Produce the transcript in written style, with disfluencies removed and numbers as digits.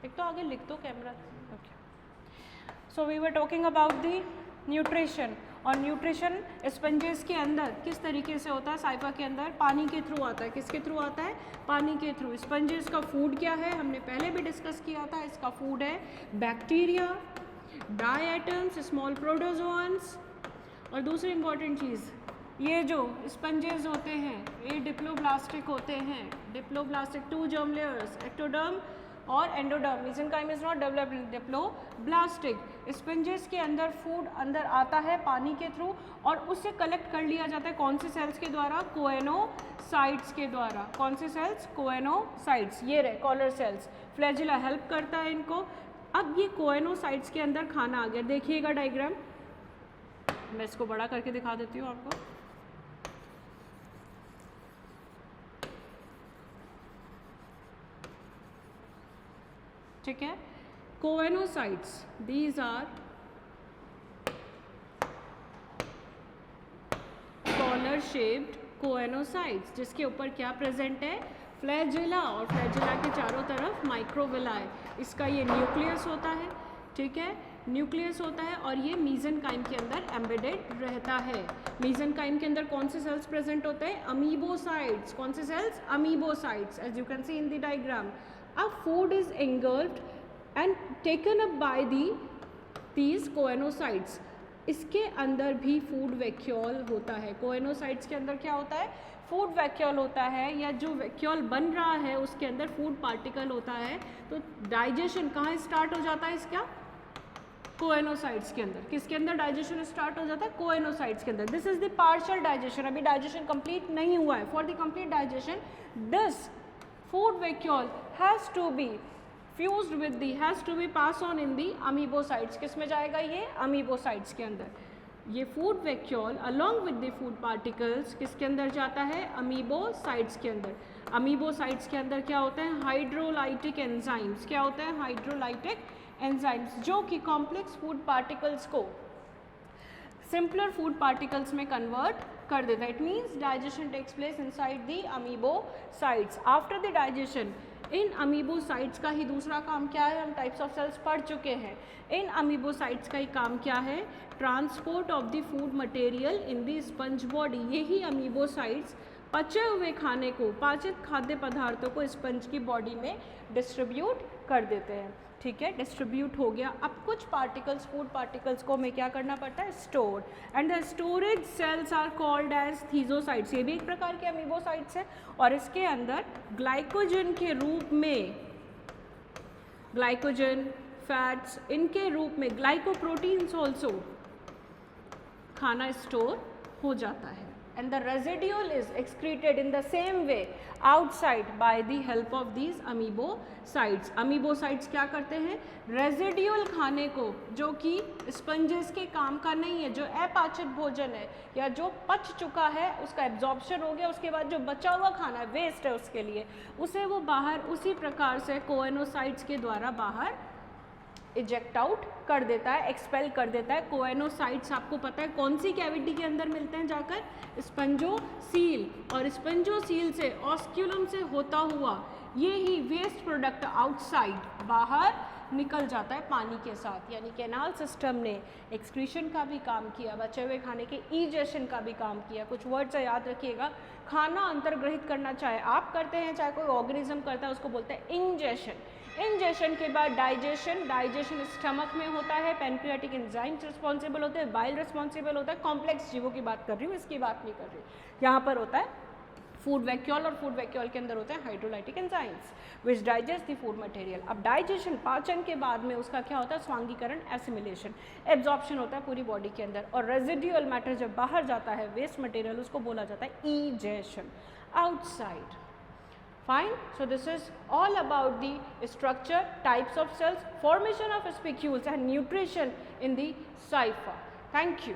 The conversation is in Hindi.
एक तो आगे लिख दो camera. Okay, so we were talking about the nutrition, और न्यूट्रिशन स्पंजेस के अंदर किस तरीके से होता है, साइफा के अंदर पानी के थ्रू आता है। किसके थ्रू आता है? पानी के थ्रू। स्पंजेस का फूड क्या है, हमने पहले भी डिस्कस किया था, इसका फूड है बैक्टीरिया, डायटम्स, स्मॉल प्रोटोजोन्स, और दूसरी इंपॉर्टेंट चीज़, ये जो स्पंजेस होते हैं ये डिप्लोब्लास्टिक होते हैं। डिप्लोब्लास्टिक, 2 जर्म लेयर्स, एक्टोडर्म और endoderm. Mesenchyme is not developed diploblastic. Sponges के अंदर फूड अंदर आता है पानी के थ्रू, और उससे कलेक्ट कर लिया जाता है कौन से सेल्स के द्वारा? कोएनोसाइट्स के द्वारा। कौन से सेल्स? कोएनोसाइट्स। ये रहे कॉलर सेल्स। फ्लैजिला हेल्प करता है इनको। अब ये कोएनोसाइट्स के अंदर खाना आ गया। देखिएगा डायग्राम, मैं इसको बड़ा करके दिखा देती हूँ आपको। ठीक है, choanocytes, these are collar shaped choanocytes, जिसके ऊपर क्या प्रेजेंट है? फ्लैजिला, और फ्लैजिला के चारों तरफ माइक्रोविलाई। इसका ये न्यूक्लियस होता है। ठीक है, न्यूक्लियस होता है, और ये मीजेनकाइम के अंदर एम्बेडेड रहता है। मीजेनकाइम के अंदर कौन से सेल्स प्रेजेंट होते हैं? अमीबोसाइट्स। कौन से cells? Amoebocytes, as you can see in the diagram. अब food is engulfed and taken up by these choanocytes. इसके अंदर भी फूड वैक्यूल होता है। कोएनोसाइट्स के अंदर क्या होता है? फूड वैक्यूल होता है, या जो वैक्यूल बन रहा है उसके अंदर फूड पार्टिकल होता है। तो डाइजेशन कहाँ स्टार्ट हो जाता है इसका? कोएनोसाइट्स के अंदर। किसके अंदर डाइजेशन स्टार्ट हो जाता है? कोएनोसाइट्स के अंदर। This is the partial digestion, अभी डाइजेशन कंप्लीट नहीं हुआ है। For the complete digestion this food vacuole has to be fused with the, has to be pass on in the amoebocytes। किस में जाएगा ये? अमीबोसाइट्स के अंदर। ये food vacuole along with the food particles किसके अंदर जाता है? अमीबोसाइट्स के अंदर। अमीबोसाइट्स के अंदर क्या होते हैं? Hydrolytic enzymes. क्या होते हैं? हाइड्रोलाइटिक एंजाइम्स, जो कि कॉम्प्लेक्स फूड पार्टिकल्स को सिंपलर फूड पार्टिकल्स में कन्वर्ट कर देता है। It means digestion takes place inside the amoebocytes. After the digestion in amoebocytes का ही दूसरा काम क्या है? हम टाइप्स ऑफ सेल्स पढ़ चुके हैं। इन अमीबोसाइट्स का ही काम क्या है? Transport of the food material in the sponge body. यही अमीबोसाइट्स पचे हुए खाने को, पाचित खाद्य पदार्थों को स्पंज की बॉडी में डिस्ट्रीब्यूट कर देते हैं। ठीक है, डिस्ट्रीब्यूट हो गया। अब कुछ पार्टिकल्स, फूड पार्टिकल्स को हमें क्या करना पड़ता है? Store, and the storage cells are called as thesocytes. ये भी एक प्रकार के अमीबोसाइट्स है, और इसके अंदर ग्लाइकोजन के रूप में, ग्लाइकोजन, फैट्स, इनके रूप में ग्लाइकोप्रोटीन्स ऑल्सो खाना स्टोर हो जाता है। and the residual is excreted in the same way outside by the help of these amoebocytes। amoebocytes क्या करते हैं? रेजिड्यूल खाने को, जो कि स्पंजेस के काम का नहीं है, जो अपाचित भोजन है या जो पच चुका है, उसका एब्जॉर्प्शन हो गया, उसके बाद जो बचा हुआ खाना है, वेस्ट है उसके लिए, उसे वो बाहर उसी प्रकार से कोएनोसाइट्स के द्वारा बाहर इजेक्ट आउट कर देता है, एक्सपेल कर देता है। कोएनोसाइट्स आपको पता है कौन सी कैविटी के अंदर मिलते हैं जाकर? स्पंजोसील, और स्पंजोसील से ऑस्क्यूलम से होता हुआ ये ही वेस्ट प्रोडक्ट आउटसाइड बाहर निकल जाता है पानी के साथ। यानी कैनाल सिस्टम ने एक्सक्रीशन का भी काम किया, बचे हुए खाने के इजेशन का भी काम किया। कुछ वर्ड से याद रखिएगा, खाना अंतर्ग्रहित करना चाहे आप करते हैं चाहे कोई ऑर्गेनिज्म करता है, उसको बोलते हैं इंजेशन। इंजेशन के बाद डाइजेशन, डाइजेशन स्टमक में होता है, पैनक्रियाटिक एंजाइम्स रिस्पॉन्सिबल होते हैं, बाइल रिस्पॉन्सिबल होता है। कॉम्प्लेक्स जीवों की बात कर रही हूँ, इसकी बात नहीं कर रही। यहाँ पर होता है फूड वैक्यूल, और फूड वैक्यूल के अंदर होते हैं hydrolytic enzymes which digest the food material. अब डाइजेशन, पाचन के बाद में उसका क्या होता है? स्वांगीकरण, एसिमिलेशन, एब्जॉर्प्शन होता है पूरी बॉडी के अंदर, और रेजिडुअल मैटर जब बाहर जाता है, वेस्ट मटेरियल, उसको बोला जाता है egestion, outside. Fine. So this is all about the structure, types of cells, formation of spicules and nutrition in the Cypha. Thank you.